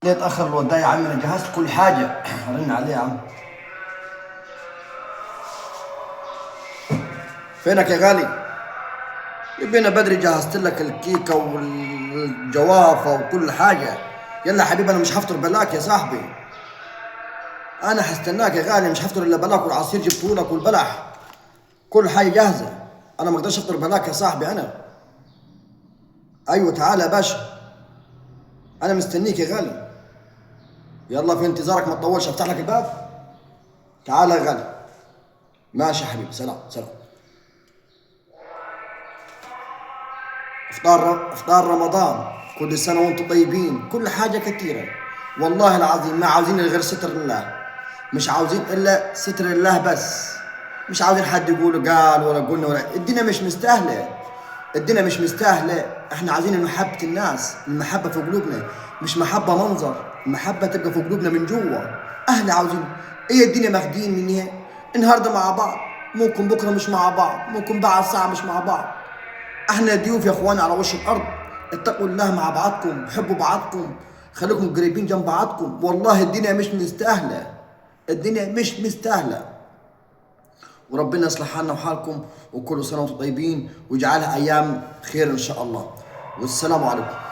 ليه اتاخر الوداع يا عم؟ انا جهزت كل حاجه. رن عليه يا عم. فينك يا غالي؟ يبينا بدري، جهزت لك الكيكه والجوافه وكل حاجه. يلا يا حبيبي، انا مش هفطر بلاك يا صاحبي. انا هستناك يا غالي، مش هفطر الا بلاك، والعصير جبته لك والبلح، كل حاجه جاهزه. انا ما اقدرش افطر بلاك يا صاحبي انا. ايوه تعالى يا باشا، انا مستنيك يا غالي. يلا في انتظارك، ما تطولش، افتح لك الباب. تعالى يا غالي. ماشي يا حبيبي، سلام سلام. افطار رمضان، كل سنه وانتم طيبين، كل حاجه كثيره. والله العظيم ما عاوزين غير ستر الله، مش عاوزين الا ستر الله بس. مش عاوزين حد يقول قال ولا قلنا ولا، الدنيا مش مستاهله. الدنيا مش مستاهله. احنا عايزين محبه الناس، المحبه في قلوبنا، مش محبه منظر. المحبه تبقى في قلوبنا من جوا. اهل عاوزين ايه؟ الدنيا ماخدين منها. النهارده مع بعض، ممكن بكره مش مع بعض، ممكن بعد ساعه مش مع بعض. احنا ضيوف يا اخوان على وش الارض. اتقوا الله مع بعضكم، حبوا بعضكم، خليكم قريبين جنب بعضكم. والله الدنيا مش مستاهله. الدنيا مش مستاهله. وربنا يصلح حالنا وحالكم، وكل سنه وانتم طيبين، ويجعلها ايام خير ان شاء الله. والسلام عليكم.